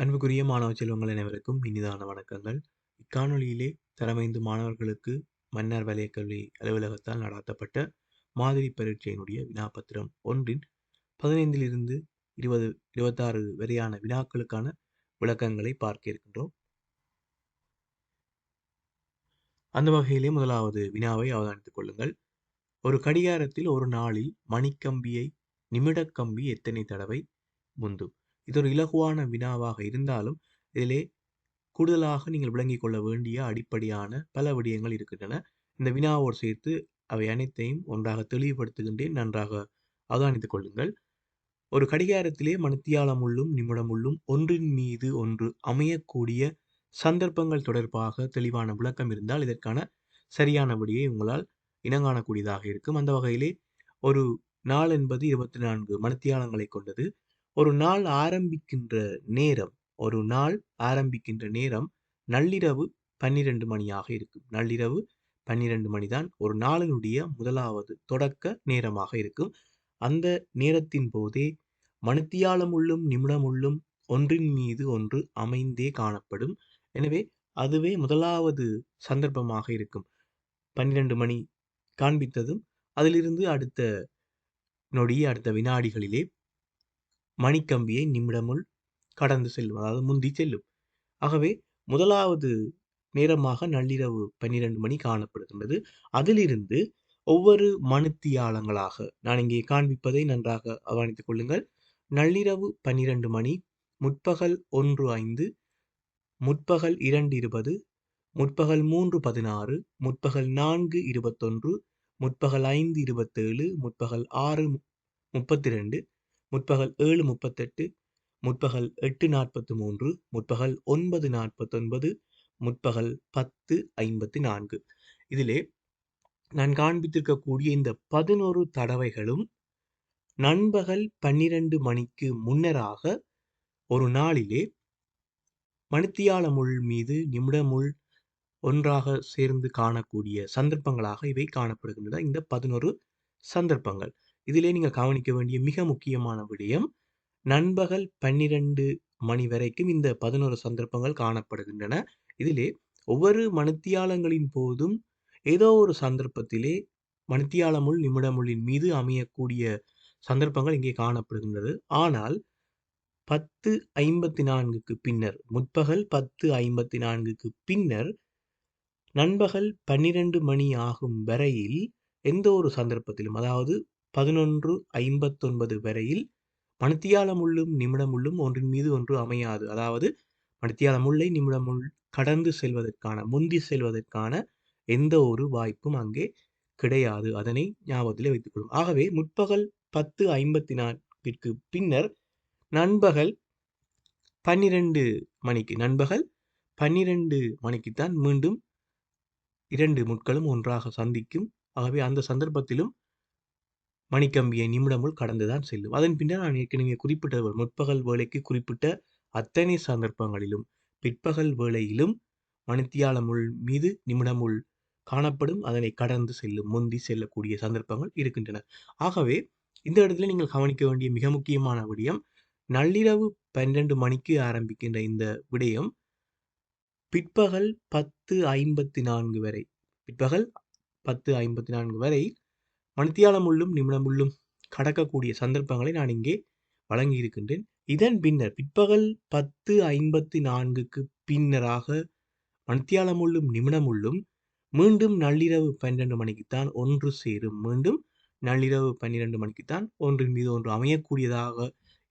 அன்புக்குரிய மாணவ செல்வங்கள் அனைவருக்கும் இனிதான வணக்கங்கள். இக்காணொளியிலே தரமைந்து மாணவர்களுக்கு மன்னர் வலய கல்வி அலுவலகத்தால் நடாத்தப்பட்ட மாதிரி பரீட்சையினுடைய வினாப்பத்திரம் ஒன்றின் 15 20 26 வரையான வினாக்களுக்கான விளக்கங்களை பார்க்க இருக்கின்றோம். அந்த வகையிலே முதலாவது வினாவை அவதானித்துக் கொள்ளுங்கள். ஒரு கடிகாரத்தில் ஒரு நாளில் மணிக்கம்பியை நிமிடக்கம்பி எத்தனை தடவை முந்தும்? இது ஒரு இலகுவான வினாவாக இருந்தாலும் இதிலே கூடுதலாக நீங்கள் விளங்கிக் கொள்ள வேண்டிய அடிப்படையான பல விடயங்கள் இருக்கின்றன. இந்த வினாவோடு சேர்த்து அவை அனைத்தையும் ஒன்றாக தெளிவுபடுத்துகின்றேன். நன்றாக அவதானித்துக் கொள்ளுங்கள். ஒரு கடிகாரத்திலே மணித்தியாலமுள்ளும் நிமிடமுள்ளும் ஒன்றின் மீது ஒன்று அமையக்கூடிய சந்தர்ப்பங்கள் தொடர்பாக தெளிவான விளக்கம் இருந்தால் இதற்கான சரியான விடையை உங்களால் இனங்காணக்கூடியதாக இருக்கும். அந்த வகையிலே ஒரு நாள் என்பது 24 மணித்தியாலங்களை கொண்டது. ஒரு நாள் ஆரம்பிக்கின்ற நேரம் நள்ளிரவு 12 மணியாக இருக்கும். நள்ளிரவு 12 மணிதான் ஒரு நாளினுடைய முதலாவது தொடக்க நேரமாக இருக்கும். அந்த நேரத்தின் போதே மணித்தியாலமுள்ளும் நிமிடமுள்ளும் ஒன்றின் மீது ஒன்று அமைந்தே காணப்படும். எனவே அதுவே முதலாவது சந்தர்ப்பமாக இருக்கும். 12 மணி காண்பித்ததும் அதிலிருந்து அடுத்த வினாடிகளிலே மணிக்கம்பியை நிமிடமுள் கடந்து செல்லும், அதாவது முந்தி செல்லும். ஆகவே முதலாவது நேரமாக நள்ளிரவு 12 மணி காணப்படுகின்றது. அதிலிருந்து ஒவ்வொரு மணித்தியாலங்களாக நான் இங்கே காண்பிப்பதை நன்றாக அவதானித்துக் கொள்ளுங்கள். நள்ளிரவு 12 மணி, முற்பகல் 1:05, முற்பகல் 2:20, முற்பகல் 3:16, முற்பகல் 4:21, முற்பகல் 5:27, முற்பகல் 6:32, முற்பகல் 7:38, முற்பகல் 8:43, முற்பகல் 9:49, முற்பகல் 10:54. இதிலே நான் காண்பித்திருக்கக்கூடிய இந்த 11 தடவைகளும் நண்பகல் 12 மணிக்கு முன்னராக ஒரு நாளிலே மணித்தியாலமுள் மீது நிமிடமுள் ஒன்றாக சேர்ந்து காணக்கூடிய சந்தர்ப்பங்களாக இவை காணப்படுகின்றன. இந்த 11 சந்தர்ப்பங்கள். இதிலே நீங்கள் கவனிக்க வேண்டிய மிக முக்கியமான விடயம், நண்பகல் 12 மணி வரைக்கும் இந்த 11 சந்தர்ப்பங்கள் காணப்படுகின்றன. இதிலே ஒவ்வொரு மணித்தியாலங்களின் போதும் ஏதோ ஒரு சந்தர்ப்பத்திலே மணித்தியாலமுள் நிமிடமுள்ளின் மீது அமையக்கூடிய சந்தர்ப்பங்கள் இங்கே காணப்படுகின்றது. ஆனால் 10:54க்கு பின்னர், முற்பகல் 10:54க்கு பின்னர் நண்பகல் 12 மணி ஆகும் வரையில் எந்த ஒரு சந்தர்ப்பத்திலும், அதாவது 11:59 வரையில் மணித்தியாலமுள்ளும் நிமிடமுள்ளும் ஒன்றின் மீது ஒன்று அமையாது. அதாவது மணித்தியாலமுள்ளை நிமிடமுள் கடந்து செல்வதற்கான, முந்தி செல்வதற்கான எந்த ஒரு வாய்ப்பும் அங்கே கிடையாது. அதனை ஞாபகத்திலே வைத்துக் கொள்ளும். ஆகவே முற்பகல் 10:54ற்கு பின்னர் நண்பகல் 12 மணிக்குத்தான் மீண்டும் இரண்டு முட்களும் ஒன்றாக சந்திக்கும். ஆகவே அந்த சந்தர்ப்பத்திலும் மணிக்கம்பியை நிமிடமுள் கடந்துதான் செல்லும். அதன் பின்னர் நான் ஏற்கனவே குறிப்பிட்ட முற்பகல் வேளைக்கு குறிப்பிட்ட அத்தனை சந்தர்ப்பங்களிலும் பிற்பகல் வேளையிலும் மணித்தியாலமுள் மீது நிமிடமுள் காணப்படும். அதனை கடந்து செல்லும், முந்தி செல்லக்கூடிய சந்தர்ப்பங்கள் இருக்கின்றன. ஆகவே இந்த இடத்துல நீங்கள் கவனிக்க வேண்டிய மிக முக்கியமான விடயம், நள்ளிரவு 12 மணிக்கு ஆரம்பிக்கின்ற இந்த விடயம் பிற்பகல் 10:54 வரை, பிற்பகல் 10:54 வரை மணித்தியாலமுள்ளும் நிமிடமுள்ளும் கடக்கக்கூடிய சந்தர்ப்பங்களை நான் இங்கே வழங்கி இருக்கின்றேன். இதன் பின்னர் பிற்பகல் 10:54க்கு பின்னராக மணித்தியாலமுள்ளும் நிமிடமுள்ளும் மீண்டும் நள்ளிரவு 12 மணிக்குத்தான் ஒன்று சேரும். மீண்டும் நள்ளிரவு 12 மணிக்குத்தான் ஒன்றின் மீது ஒன்று அமையக்கூடியதாக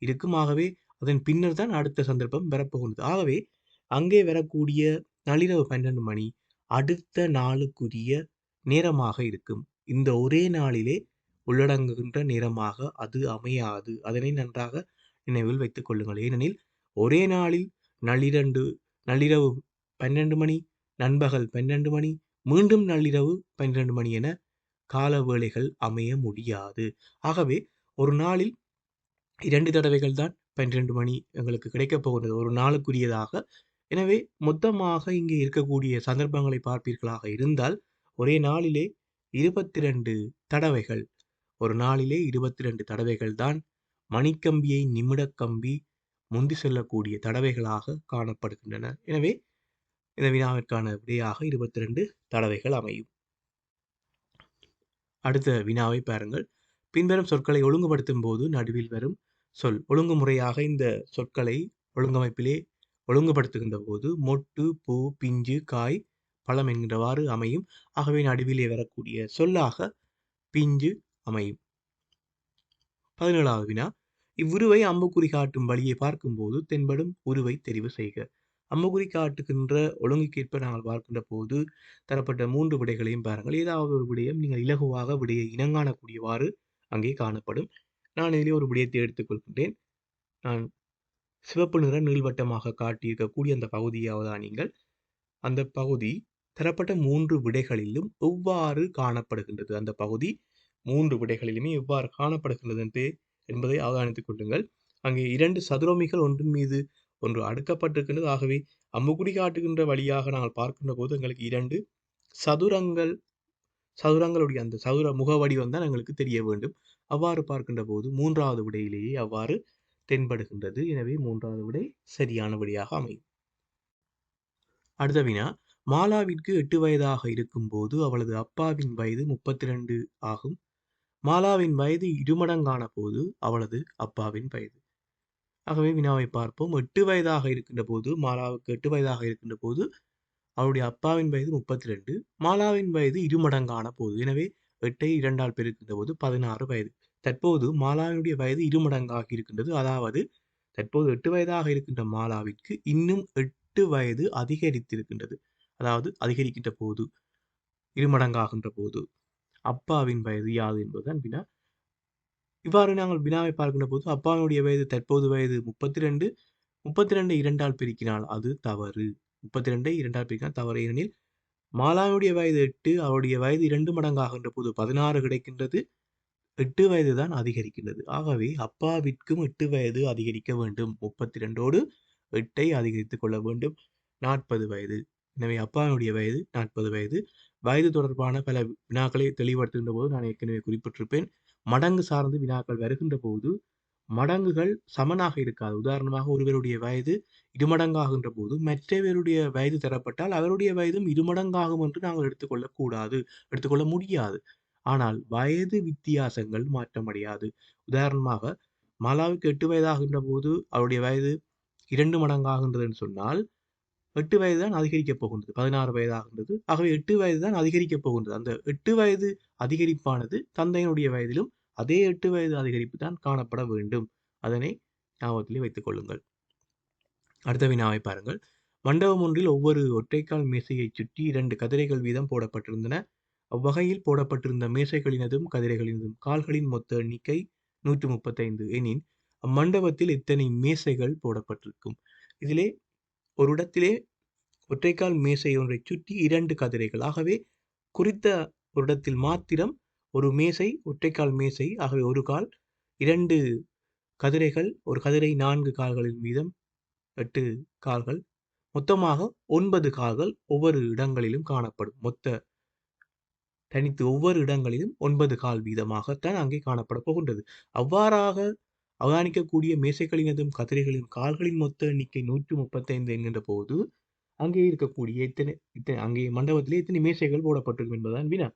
இருக்கும். ஆகவே அதன் பின்னர் தான் அடுத்த சந்தர்ப்பம் வரப்போகின்றது. ஆகவே அங்கே வரக்கூடிய நள்ளிரவு 12 மணி அடுத்த நாளுக்குரிய நேரமாக இருக்கும். இந்த ஒரே நாளிலே உள்ளடங்குகின்ற நேரமாக அது அமையாது. அதனை நன்றாக நினைவில் வைத்துக் கொள்ளுங்கள். ஏனெனில் ஒரே நாளில் நள்ளிரவு 12 மணி, நண்பகல் 12 மணி, மீண்டும் நள்ளிரவு 12 மணி என கால வேளைகள் அமைய முடியாது. ஆகவே ஒரு நாளில் 2 தடவைகள் தான் 12 மணி எங்களுக்கு கிடைக்கப் போகிறது ஒரு நாளுக்குரியதாக. எனவே மொத்தமாக இங்கே இருக்கக்கூடிய சந்தர்ப்பங்களை பார்ப்பீர்களாக இருந்தால் ஒரே நாளிலே 22 தடவைகள், ஒரு நாளிலே 22 தடவைகள் தான் மணிக்கம்பியை நிமிடக்கம்பி முந்தி செல்லக்கூடிய தடவைகளாக காணப்படுகின்றன. எனவே இந்த வினாவிற்கான விடையாக 22 தடவைகள் அமையும். அடுத்த வினாவை பாருங்கள். பின்வரும் சொற்களை ஒழுங்குபடுத்தும் போது நடுவில் வரும் சொல் ஒழுங்குமுறையாக இந்த சொற்களை ஒழுங்கமைப்பிலே ஒழுங்குபடுத்துகின்ற போது மொட்டு, பூ, பிஞ்சு, காய், பழம் என்கின்றவாறு அமையும். ஆகவே நடுவிலே வரக்கூடிய சொல்லாக பிஞ்சு அமையும். 17வது வினா. இவ்வுருவை அம்புக்குறி காட்டும் வழியை பார்க்கும்போது தென்படும் உருவை தெரிவு செய்க. அம்புக்குறி காட்டுகின்ற ஒழுங்குக்கேற்ப நாங்கள் பார்க்கின்ற போது தரப்பட்ட 3 விடைகளையும் பாருங்கள். ஏதாவது ஒரு விடயம் நீங்கள் இலகுவாக விடையை இனங்காணக்கூடியவாறு அங்கே காணப்படும். நான் இதிலே ஒரு விடயத்தை எடுத்துக்கொள்கின்றேன். நான் சிவப்பு நிற நீள்வட்டமாக காட்டியிருக்கக்கூடிய அந்த பகுதியாவதா நீங்கள் அந்த பகுதி தரப்பட்ட 3 விடைகளிலும் எவ்வாறு காணப்படுகின்றது, அந்த பகுதி 3 விடைகளிலுமே எவ்வாறு காணப்படுகின்றது என்பதை அவதானித்துக் கொள்ளுங்கள். அங்கே 2 சதுரமிகள் ஒன்றின் மீது ஒன்று அடுக்கப்பட்டிருக்கின்றது. ஆகவே அம்புக்குறி காட்டுகின்ற வழியாக நாங்கள் பார்க்கின்ற போது எங்களுக்கு 2 சதுரங்களுடைய அந்த சதுர முக வடிவம் தான் எங்களுக்கு தெரிய வேண்டும். அவ்வாறு பார்க்கின்ற போது 3வது விடையிலேயே அவ்வாறு தென்படுகின்றது. எனவே 3வது விடை சரியான விடையாக அமையும். அடுத்த வினா. மாலாவிற்கு 8 வயதாக இருக்கும் போது அவளது அப்பாவின் வயது 32 ஆகும். மாலாவின் வயது இருமடங்கான போது அவளது அப்பாவின் வயது. ஆகவே வினாவை பார்ப்போம். 8 வயதாக இருக்கின்ற போது மாலாவுக்கு 8 வயதாக இருக்கின்ற போது அவருடைய அப்பாவின் வயது 32, மாலாவின் வயது இருமடங்கான போது. எனவே 8ஐ 2ஆல் பெருக்கின்ற போது 16 வயது. தற்போது மாலாவினுடைய வயது இருமடங்காகி இருக்கின்றது. அதாவது தற்போது 8 வயதாக இருக்கின்ற மாலாவிற்கு இன்னும் 8 வயது அதிகரித்திருக்கின்றது. அதாவது அதிகரிக்கின்ற போது இருமடங்காகின்ற போது அப்பாவின் வயது யாது என்பதுதான் வினா. இவ்வாறு நாங்கள் வினாவை பார்க்கின்ற போது அப்பாவினுடைய வயது தற்போது வயது 32, 32ஐ 2ஆல் பெருக்கினால் அது தவறு. 32ஐ 2ஆல் பெருக்கினால் தவறு. ஏனெனில் மாலாவுடைய வயது 8, அவருடைய வயது 2 மடங்காகின்ற போது 16 கிடைக்கின்றது. 8 வயது தான் அதிகரிக்கின்றது. ஆகவே அப்பாவிற்கும் 8 வயது அதிகரிக்க வேண்டும். 32ஓடு 8ஐ அதிகரித்துக் கொள்ள வேண்டும். 40 வயது. எனவே அப்பாவினுடைய வயது 40 வயது. வயது தொடர்பான பல வினாக்களை தெளிவுபடுத்துகின்ற போது நான் ஏற்கனவே குறிப்பிட்டிருப்பேன். மடங்கு சார்ந்து வினாக்கள் வருகின்ற போது மடங்குகள் சமனாக இருக்காது. உதாரணமாக ஒருவருடைய வயது இருமடங்காகின்ற போது மற்றவருடைய வயது தரப்பட்டால் அவருடைய வயதும் இருமடங்காகும் என்று நாங்கள் எடுத்துக்கொள்ள முடியாது. ஆனால் வயது வித்தியாசங்கள் மாற்றமடையாது. உதாரணமாக மாலாவுக்கு 8 வயதாகின்ற போது அவருடைய வயது 2 மடங்காகின்றது என்று சொன்னால் 8 வயது தான் அதிகரிக்கப் போகின்றது. 16 வயதாகின்றது. ஆகவே 8 வயது தான் அதிகரிக்கப் போகின்றது. அந்த 8 வயது அதிகரிப்பானது தந்தையினுடைய வயதிலும் அதே 8 வயது அதிகரிப்பு தான் காணப்பட வேண்டும். அதனை ஞாபகத்திலே வைத்துக் கொள்ளுங்கள். அடுத்த வினாவை பாருங்கள். மண்டபம் ஒன்றில் ஒவ்வொரு ஒற்றைக்கால் மேசையைச் சுற்றி 2 கதிரைகள் வீதம் போடப்பட்டிருந்தன. அவ்வகையில் போடப்பட்டிருந்த மேசைகளினதும் கதிரைகளினதும் கால்களின் மொத்த எண்ணிக்கை 135 எனின் அம்மண்டபத்தில் எத்தனை மேசைகள் போடப்பட்டிருக்கும்? இதிலே ஒரு இடத்திலே ஒற்றைக்கால் மேசை ஒன்றைச் சுற்றி 2 கதிரைகள். ஆகவே குறித்த ஒரு இடத்தில் மாத்திரம் ஒரு மேசை ஒற்றைக்கால் மேசை. ஆகவே ஒரு கால் 2 கதிரைகள், ஒரு கதிரை 4 கால்களின் வீதம் 8 கால்கள், மொத்தமாக 9 கால்கள் ஒவ்வொரு இடங்களிலும் காணப்படும். தனித்து ஒவ்வொரு இடங்களிலும் 9 கால் வீதமாகத்தான் அங்கே காணப்பட போகின்றது. அவ்வாறாக அவதானிக்கக்கூடிய மேசைகளினதும் கதிரைகளின் கால்களின் மொத்த எண்ணிக்கை 135 என்கின்ற போது அங்கே இருக்கக்கூடிய அங்கே மண்டபத்திலே எத்தனை மேசைகள் போடப்பட்டிருக்கும் என்பதுதான் வினா.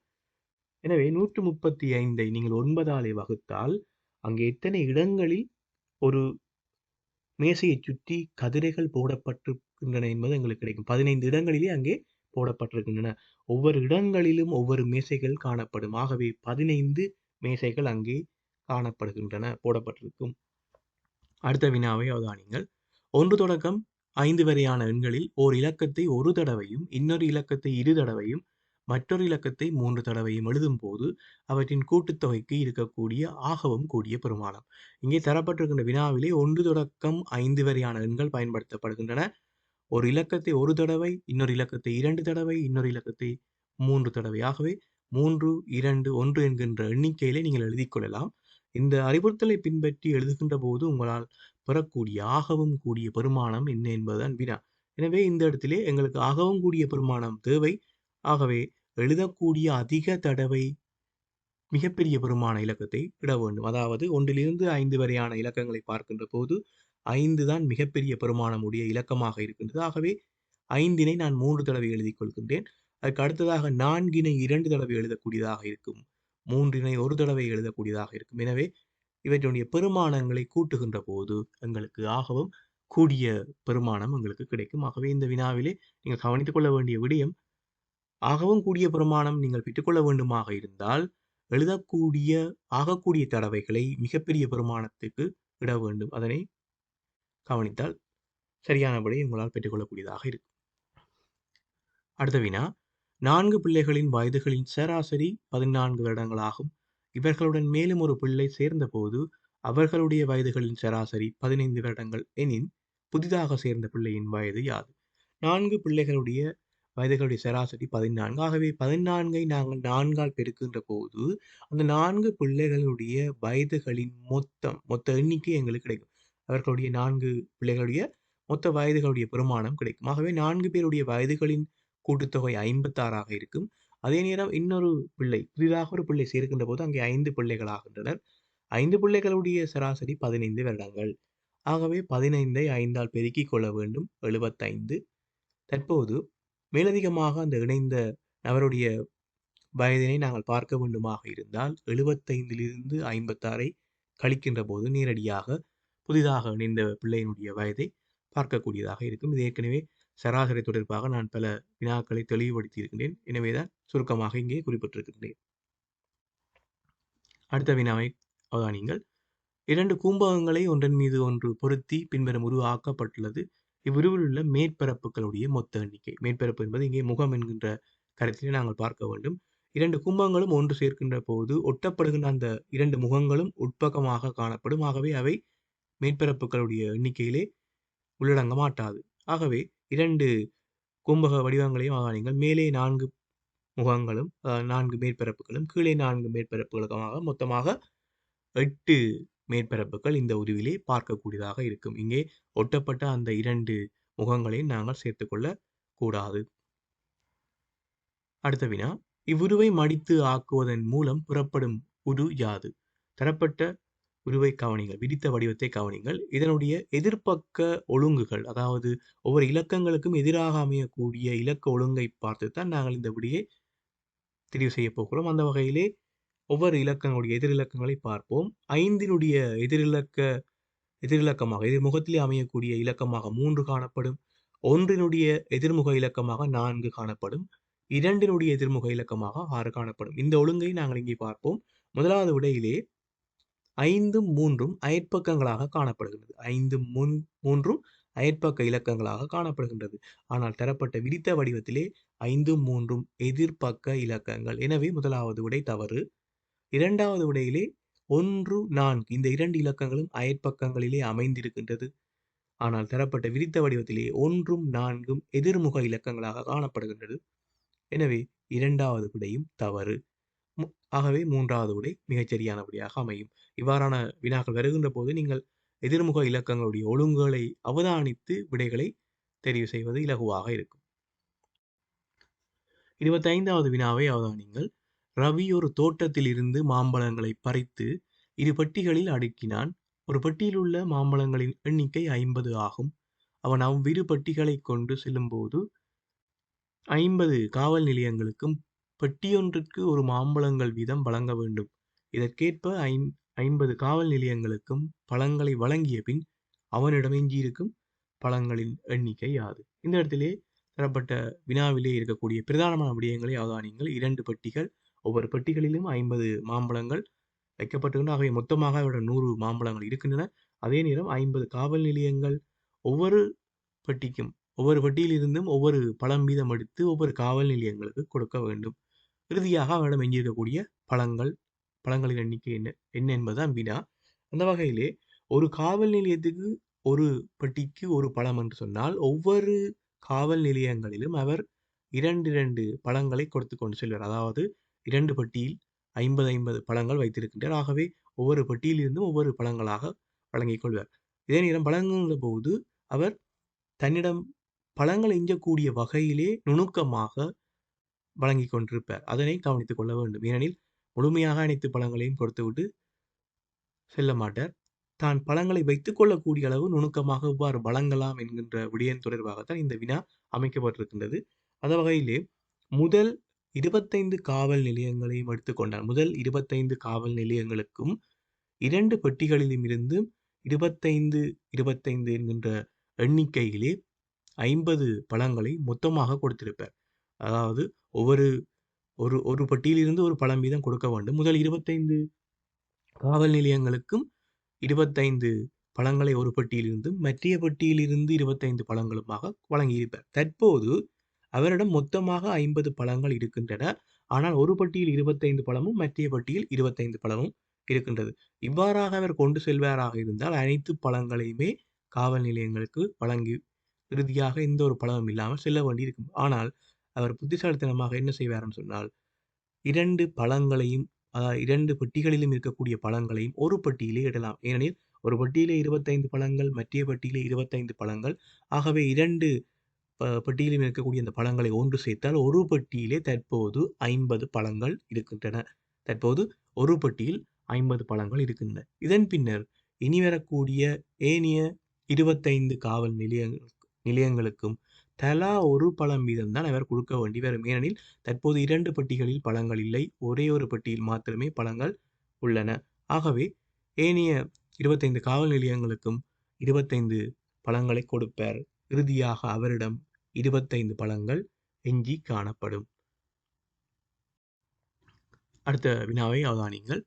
எனவே 135ஐ நீங்கள் 9ஆலே வகுத்தால் அங்கே எத்தனை இடங்களில் ஒரு மேசையைச் சுற்றி கதிரைகள் போடப்பட்டிருக்கின்றன என்பது எங்களுக்கு கிடைக்கும். 15 இடங்களிலே அங்கே போடப்பட்டிருக்கின்றன. ஒவ்வொரு இடங்களிலும் ஒவ்வொரு மேசைகள் காணப்படும். ஆகவே 15 மேசைகள் அங்கே காணப்படுகின்றன, போடப்பட்டிருக்கும். அடுத்த வினாவை அவதானிங்கள். 1 தொடக்கம் 5 வரையான எண்களில் ஓர் இலக்கத்தை ஒரு தடவையும் இன்னொரு இலக்கத்தை 2 தடவையும் மற்றொரு இலக்கத்தை 3 தடவையும் எழுதும் போது அவற்றின் கூட்டுத்தொகைக்கு இருக்கக்கூடிய ஆகவும் கூடிய பெருமானம். இங்கே தரப்பட்டிருக்கின்ற வினாவிலே 1 தொடக்கம் 5 வரையான எண்கள் பயன்படுத்தப்படுகின்றன. ஒரு இலக்கத்தை ஒரு தடவை, இன்னொரு இலக்கத்தை 2 தடவை, இன்னொரு இலக்கத்தை 3 தடவை. ஆகவே 3, 2, 1 என்கின்ற எண்ணிக்கையிலே நீங்கள் எழுதிக் கொள்ளலாம். இந்த அறிவுறுத்தலை பின்பற்றி எழுதுகின்ற போது உங்களால் பெறக்கூடிய ஆகவும் கூடிய பெருமானம் என்ன என்பதுதான் வினா. எனவே இந்த இடத்திலே எங்களுக்கு ஆகவும் கூடிய பெருமானம் தேவை. ஆகவே எழுதக்கூடிய அதிக தடவை மிகப்பெரிய பெருமான இலக்கத்தை இட வேண்டும். அதாவது 1 லிருந்து 5 வரையான இலக்கங்களை பார்க்கின்ற போது 5 தான் மிகப்பெரிய பெருமானமுடைய இலக்கமாக இருக்கின்றது. ஆகவே 5னை நான் 3 தடவை எழுதிக் கொள்கின்றேன். அதற்கு அடுத்ததாக 4னை 2 தடவை எழுதக்கூடியதாக இருக்கும். 3னை 1 தடவை எழுதக்கூடியதாக இருக்கும். எனவே இவற்றினுடைய பெருமானங்களை கூட்டுகின்ற போது எங்களுக்கு ஆகவும் கூடிய பெருமானம் எங்களுக்கு கிடைக்கும். ஆகவே இந்த வினாவிலே நீங்கள் கவனித்துக் கொள்ள வேண்டிய விடயம், ஆகவும் கூடிய பெருமானம் நீங்கள் பெற்றுக்கொள்ள வேண்டுமாக இருந்தால் ஆகக்கூடிய தடவைகளை மிகப்பெரிய பெருமானத்துக்கு இட வேண்டும். அதனை கவனித்தால் சரியானபடி உங்களால் பெற்றுக்கொள்ளக்கூடியதாக இருக்கும். அடுத்த வினா, 4 பிள்ளைகளின் வயதுகளின் சராசரி 14 வருடங்களாகும். இவர்களுடன் மேலும் ஒரு பிள்ளை சேர்ந்தபோது அவர்களுடைய வயதுகளின் சராசரி 15 வருடங்கள் எனின் புதிதாக சேர்ந்த பிள்ளையின் வயது யாது? 4 பிள்ளைகளுடைய வயதுகளுடைய சராசரி 14. ஆகவே 14ஐ நாங்கள் 4ஆல் பெருக்கின்ற போது அந்த 4 பிள்ளைகளுடைய வயதுகளின் மொத்த எண்ணிக்கை எங்களுக்கு கிடைக்கும். அவர்களுடைய 4 பிள்ளைகளுடைய மொத்த வயதுகளுடைய பெருமானம் கிடைக்கும். ஆகவே 4 பேருடைய வயதுகளின் கூட்டுத்தொகை 56ஆக இருக்கும். அதே நேரம் இன்னொரு பிள்ளை, புதிதாக ஒரு பிள்ளை சேர்க்கின்ற போது அங்கே 5 பிள்ளைகள் ஆகின்றனர். 5 பிள்ளைகளுடைய சராசரி 15 வருடங்கள். ஆகவே 15ஐ 5ஆல் பெருக்கிக் கொள்ள வேண்டும், 75. தற்போது மேலதிகமாக அந்த இணைந்த நபருடைய வயதினை நாங்கள் பார்க்க வேண்டுமாக இருந்தால் 75லிருந்து 56ஐ கழிக்கின்ற போது நேரடியாக புதிதாக இணைந்த பிள்ளையினுடைய வயதை பார்க்கக்கூடியதாக இருக்கும். இது ஏற்கனவே சராசரி தொடர்பாக நான் பல வினாக்களை தெளிவுபடுத்தி இருக்கின்றேன். எனவேதான் சுருக்கமாக இங்கே குறிப்பிட்டிருக்கின்றேன். அடுத்த வினாவை அவதானியுங்கள். 2 கூம்பகங்களை ஒன்றன் மீது ஒன்று பொருத்தி பின்வரும் உருவ ஆக்கப்பட்டுள்ளது. இவ்வுருவில் உள்ள மேற்பரப்புகளுடைய மொத்த எண்ணிக்கை. மேற்பரப்பு என்பது இங்கே முகம் என்கின்ற கருத்திலே நாங்கள் பார்க்க வேண்டும். 2 கும்பங்களும் ஒன்று சேர்க்கின்ற போது ஒட்டப்படுகின்ற அந்த 2 முகங்களும் உட்பக்கமாக காணப்படும். ஆகவே அவை மேற்பரப்புகளுடைய எண்ணிக்கையிலே உள்ளடங்க மாட்டாது. ஆகவே 2 கும்பக வடிவங்களையும் அவதானியுங்கள். மேலே 4 முகங்களும் 4 மேற்பரப்புகளும், கீழே 4 மேற்பரப்புகளுமாக மொத்தமாக 8 மேற்பரப்புகள் இந்த உருவிலே பார்க்கக்கூடியதாக இருக்கும். இங்கே ஒட்டப்பட்ட அந்த 2 முகங்களையும் நாங்கள் சேர்த்துக்கொள்ள கூடாது. அடுத்த வினா, இவ்வுருவை மடித்து ஆக்குவதன் மூலம் புறப்படும் உரு யாது? தரப்பட்ட உருவை கவனிங்கள், விரித்த வடிவத்தை கவனிங்கள். இதனுடைய எதிர்ப்பக்க ஒழுங்குகள், அதாவது ஒவ்வொரு இலக்கங்களுக்கும் எதிராக அமையக்கூடிய இலக்க ஒழுங்கை பார்த்துத்தான் நாங்கள் இந்த விடையை தெரிவு செய்ய போகிறோம். அந்த வகையிலே ஒவ்வொரு இலக்கங்களுடைய எதிரிலக்கங்களை பார்ப்போம். 5னுடைய எதிரிலக்கமாக எதிர்முகத்திலே அமையக்கூடிய இலக்கமாக 3 காணப்படும். 1னுடைய எதிர்முக இலக்கமாக 4 காணப்படும். 2னுடைய எதிர்முக இலக்கமாக 6 காணப்படும். இந்த ஒழுங்கை நாங்கள் இங்கே பார்ப்போம். முதலாவது விடையிலே 5ம் 3ம் அயற்பக்கங்களாக காணப்படுகிறது. 5ம் 3ம் அயற்பக்க இலக்கங்களாக காணப்படுகின்றது. ஆனால் தரப்பட்ட விரித்த வடிவத்திலே 5ம் 3ம் எதிர்ப்பக்க இலக்கங்கள். எனவே முதலாவது விடை தவறு. இரண்டாவது விடையிலே 1, 4 இந்த 2 இலக்கங்களும் அயற்பக்கங்களிலே அமைந்திருக்கின்றது. ஆனால் தரப்பட்ட விரித்த வடிவத்திலே 1ம் 4ம் எதிர்முக இலக்கங்களாக காணப்படுகின்றது. எனவே இரண்டாவது விடையும் தவறு. ஆகவே மூன்றாவது விடை மிகச்சரியான விடையாக அமையும். இவ்வாறான வினாக்கள் வருகின்ற போது நீங்கள் எதிர்முக இலக்கங்களுடைய ஒழுங்குகளை அவதானித்து விடைகளை தெரிவு செய்வது இலகுவாக இருக்கும். 25வது வினாவை அவதானியுங்கள். ரவி ஒரு தோட்டத்தில் இருந்து மாம்பழங்களை பறித்து 2 பெட்டிகளில் அடுக்கினான். ஒரு பெட்டியில் உள்ள மாம்பழங்களின் எண்ணிக்கை 50 ஆகும். அவன் அவ்விரு பெட்டிகளை கொண்டு செல்லும்போது 50 காவல் நிலையங்களுக்கும் பெட்டியொன்றிற்கு ஒரு மாம்பழங்கள் வீதம் வழங்க வேண்டும். இதற்கேற்ப 50 காவல் நிலையங்களுக்கும் பழங்களை வழங்கிய பின் அவனிடம் எஞ்சியிருக்கும் பழங்களின் எண்ணிக்கை யாது? இந்த இடத்திலே தரப்பட்ட வினாவிலே இருக்கக்கூடிய பிரதானமான விடயங்களை அவதானியுங்கள். 2 பெட்டிகள், ஒவ்வொரு பெட்டிகளிலும் 50 மாம்பழங்கள் வைக்கப்பட்டுள்ளன. ஆகவே மொத்தமாக அவரிடம் 100 மாம்பழங்கள் இருக்கின்றன. அதே நேரம் 50 காவல் நிலையங்கள் ஒவ்வொரு பெட்டியிலிருந்தும் ஒவ்வொரு பழம் வீதம் எடுத்து ஒவ்வொரு காவல் நிலையங்களுக்கு கொடுக்க வேண்டும். இறுதியாக அவரிடம் எஞ்சியிருக்கக்கூடிய பழங்களின் எண்ணிக்கை என்ன என்பதுதான் வினா. அந்த வகையிலே ஒரு காவல் நிலையத்துக்கு ஒரு பெட்டிக்கு ஒரு பழம் என்று சொன்னால் ஒவ்வொரு காவல் நிலையங்களிலும் அவர் 2 பழங்களை கொடுத்து கொண்டு செல்வார். அதாவது 2 பெட்டியில் 50 பழங்கள் வைத்திருக்கின்றார். ஆகவே ஒவ்வொரு பெட்டியிலிருந்தும் ஒவ்வொரு பழங்களாக வழங்கிக் கொள்வார். இதே நேரம் வழங்குகின்ற போது அவர் தன்னிடம் பழங்கள் எஞ்சக்கூடிய வகையிலே நுணுக்கமாக வழங்கிக் கொண்டிருப்பார். அதனை கவனித்துக் கொள்ள வேண்டும். ஏனெனில் முழுமையாக அனைத்து பழங்களையும் கொடுத்துவிட்டு செல்ல மாட்டார். தான் பழங்களை வைத்துக் கொள்ளக்கூடிய அளவு நுணுக்கமாக எவ்வாறு வழங்கலாம் என்கின்ற விடயம் தொடர்பாகத்தான் இந்த வினா அமைக்கப்பட்டிருக்கின்றது. அந்த வகையிலே முதல் 25 காவல் நிலையங்களையும் எடுத்துக்கொண்டால், முதல் 25 காவல் நிலையங்களுக்கும் 2 பெட்டிகளிலும் இருந்து 25, 25 என்கின்ற எண்ணிக்கையிலே 50 பழங்களை மொத்தமாக கொடுத்திருப்பார். அதாவது ஒவ்வொரு ஒரு பெட்டியிலிருந்து ஒரு பழம் வீதம் கொடுக்க வேண்டும். முதல் 25 காவல் நிலையங்களுக்கும் 25 பழங்களை ஒரு பெட்டியிலிருந்தும், மற்றைய பெட்டியிலிருந்து 25 பழங்களுமாக வழங்கியிருப்பார். தற்போது அவரிடம் மொத்தமாக 50 பழங்கள் இருக்கின்றன. ஆனால் ஒரு பெட்டியில் 25 பழமும், மற்றைய பெட்டியில் 25 பழமும் இருக்கின்றது. இவ்வாறாக அவர் கொண்டு செல்வாராக இருந்தால் அனைத்து பழங்களையுமே காவல் நிலையங்களுக்கு வழங்கி இறுதியாக எந்த ஒரு பழமும் இல்லாமல் செல்ல வேண்டியிருக்கும். ஆனால் அவர் புத்திசாலித்தனமாக என்ன செய்வார்ன்னு சொன்னால், 2 பழங்களையும் 2 பெட்டிகளிலும் இருக்கக்கூடிய பழங்களையும் ஒரு பெட்டியிலே இடலாம். ஏனெனில் ஒரு பெட்டியிலே 25 பழங்கள், மற்றைய பெட்டியிலே 25 பழங்கள். ஆகவே 2 பெட்டியிலும் இருக்கக்கூடிய அந்த பழங்களை ஒன்று சேர்த்தால் ஒரு பெட்டியிலே தற்போது 50 பழங்கள் இருக்கின்றன. தற்போது ஒரு பெட்டியில் 50 பழங்கள் இருக்கின்றன. இதன் பின்னர் இனி வரக்கூடிய ஏனைய 25 காவல் நிலையங்களுக்கும் தலா ஒரு பழம் வீதம்தான் அவர் கொடுக்க வேண்டி வரும். ஏனெனில் தற்போது 2 பெட்டிகளில் பழங்கள் இல்லை. ஒரே ஒரு பெட்டியில் மாத்திரமே பழங்கள் உள்ளன. ஆகவே ஏனைய 25 காவல் நிலையங்களுக்கும் 25 பழங்களை கொடுப்பார். இறுதியாக அவரிடம் 25 பழங்கள் எஞ்சி காணப்படும். அடுத்த வினாவை அவதானியுங்கள்.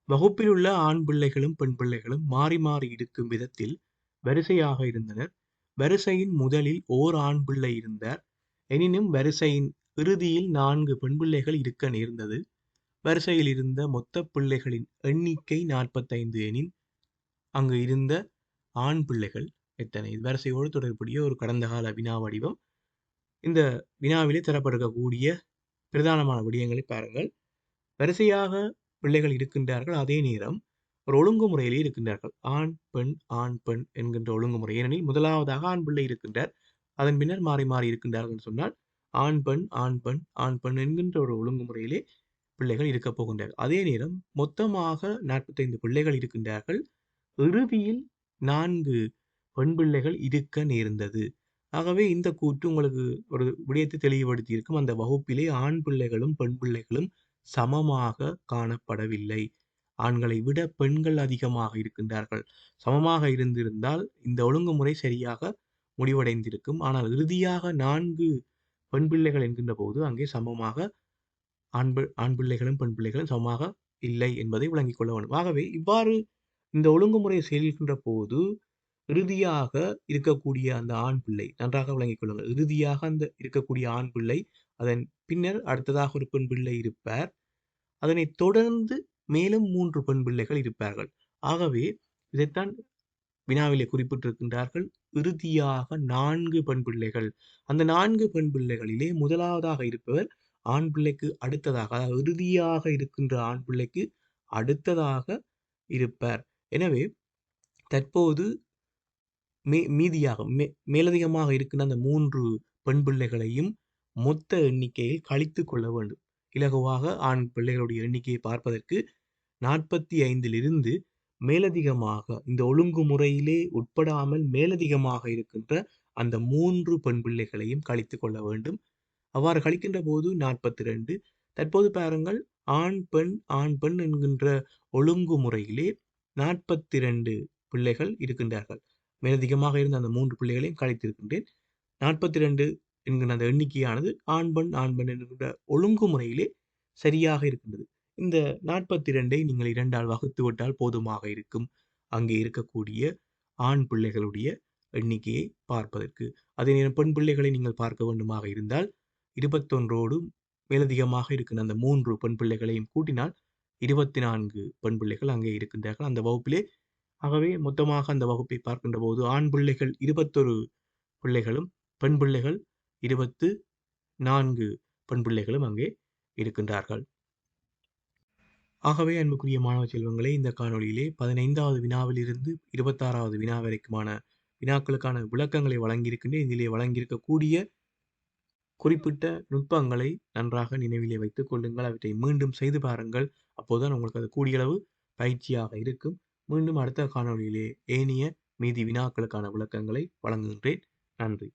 வகுப்பில் உள்ள ஆண் பிள்ளைகளும் பெண் பிள்ளைகளும் மாறி மாறி இருக்கும் விதத்தில் வரிசையாக இருந்தனர். வரிசையின் முதலில் ஓர் ஆண் பிள்ளை இருந்தார். எனினும் வரிசையின் இறுதியில் 4 பெண் பிள்ளைகள் இருக்க நேர்ந்தது. வரிசையில் இருந்த மொத்த பிள்ளைகளின் எண்ணிக்கை 45 எனின் அங்கு இருந்த ஆண் பிள்ளைகள் எத்தனை? வரிசையோடு தொடர்புடைய ஒரு கடந்த கால வினா வடிவம். இந்த வினாவிலே தரப்பட்டிருக்கக்கூடிய பிரதானமான விடயங்களை பாருங்கள். வரிசையாக பிள்ளைகள் இருக்கின்றார்கள். அதே நேரம் ஒரு ஒழுங்குமுறையிலே இருக்கின்றார்கள். ஆண் பெண் ஆண் பெண் என்கின்ற ஒழுங்குமுறை. ஏனெனில் முதலாவதாக ஆண் பிள்ளை இருக்கின்றார். அதன் பின்னர் மாறி மாறி இருக்கின்றார்கள் சொன்னால் ஆண் பெண் ஆண் பெண் ஆண் பெண் என்கின்ற ஒரு ஒழுங்குமுறையிலே பிள்ளைகள் இருக்கப் போகின்றார்கள். அதே நேரம் மொத்தமாக 45 பிள்ளைகள் இருக்கின்றார்கள். இறுதியில் 4 பெண் பிள்ளைகள் இருக்க நேர்ந்தது. ஆகவே இந்த கூற்று உங்களுக்கு ஒரு விடயத்தை தெளிவுபடுத்தி இருக்கும். அந்த வகுப்பிலே ஆண் பிள்ளைகளும் பெண் பிள்ளைகளும் சமமாக காணப்படவில்லை. ஆண்களை விட பெண்கள் அதிகமாக இருக்கின்றார்கள். சமமாக இருந்திருந்தால் இந்த ஒழுங்குமுறை சரியாக முடிவடைந்திருக்கும். ஆனால் இறுதியாக 4 பெண் பிள்ளைகள் என்கின்ற போது அங்கே சமமாக ஆண் பிள்ளைகளும் பெண் பிள்ளைகளும் சமமாக இல்லை என்பதை விளங்கிக் கொள்ள வேண்டும். ஆகவே இவ்வாறு இந்த ஒழுங்குமுறை செயல்கின்ற போது இறுதியாக இருக்கக்கூடிய அந்த ஆண் பிள்ளை நன்றாக விளங்கிக் கொள்ளுங்கள். இறுதியாக அந்த இருக்கக்கூடிய ஆண் பிள்ளை, அதன் பின்னர் அடுத்ததாக ஒரு பெண் பிள்ளை இருப்பார். அதனைத் தொடர்ந்து மேலும் 3 பெண் பிள்ளைகள் இருப்பார்கள். ஆகவே இதைத்தான் வினாவிலே குறிப்பிட்டிருக்கின்றார்கள். இறுதியாக 4 பெண் பிள்ளைகள். அந்த 4 பெண் பிள்ளைகளிலே முதலாவதாக இருப்பவர் ஆண் பிள்ளைக்கு அடுத்ததாக, அதாவது இறுதியாக இருக்கின்ற ஆண் பிள்ளைக்கு அடுத்ததாக இருப்பார். எனவே தற்போது மீதியாக மேலதிகமாக இருக்கின்ற அந்த 3 பெண் பிள்ளைகளையும் மொத்த எண்ணிக்கையில் கழித்துக் கொள்ள வேண்டும். இலகுவாக ஆண் பிள்ளைகளுடைய எண்ணிக்கையை பார்ப்பதற்கு 45 மேலதிகமாக இந்த ஒழுங்குமுறையிலே உட்படாமல் மேலதிகமாக இருக்கின்ற அந்த 3 பெண் பிள்ளைகளையும் கழித்துக் கொள்ள வேண்டும். அவ்வாறு கழிக்கின்ற போது 42. தற்போது பாருங்கள், ஆண் பெண் என்கின்ற ஒழுங்குமுறையிலே 42 பிள்ளைகள் இருக்கின்றார்கள். மேலதிகமாக இருந்த அந்த 3 பிள்ளைகளையும் கழித்திருக்கின்றேன். 42 என்கின்ற அந்த எண்ணிக்கையானது ஆண் பெண் என்கின்ற ஒழுங்குமுறையிலே சரியாக இருக்கின்றது. இந்த 42ஐ நீங்கள் 2ஆல் வகுத்து விட்டால் போதுமாக இருக்கும். அங்கே இருக்கக்கூடிய ஆண் பிள்ளைகளுடைய எண்ணிக்கையை பார்ப்பதற்கு. அதே நேரம் பெண் பிள்ளைகளை நீங்கள் பார்க்க வேண்டுமாக இருந்தால் 21ஓடு மேலதிகமாக இருக்கின்ற அந்த 3 பெண் பிள்ளைகளையும் கூட்டினால் 24 பெண் பிள்ளைகள் அங்கே இருக்கின்றார்கள் அந்த வகுப்பிலே. ஆகவே மொத்தமாக அந்த வகுப்பை பார்க்கின்ற போது ஆண் பிள்ளைகள் 21 பிள்ளைகளும், பெண் பிள்ளைகள் 24 பெண் பிள்ளைகளும் அங்கே இருக்கின்றார்கள். ஆகவே அன்புக்குரிய மாணவ செல்வங்களே, இந்த காணொளியிலே 15வது வினாவிலிருந்து 26வது வினா வரைக்குமான வினாக்களுக்கான விளக்கங்களை வழங்கியிருக்கின்றேன். இதிலே வழங்கியிருக்கக்கூடிய குறிப்பிட்ட நுட்பங்களை நன்றாக நினைவிலே வைத்துக் கொள்ளுங்கள். அவற்றை மீண்டும் செய்து பாருங்கள். அப்போதுதான் உங்களுக்கு அது கூடியளவு பயிற்சியாக இருக்கும். மீண்டும் அடுத்த காணொளியிலே ஏனைய மீதி வினாக்களுக்கான விளக்கங்களை வழங்குகின்றேன். நன்றி.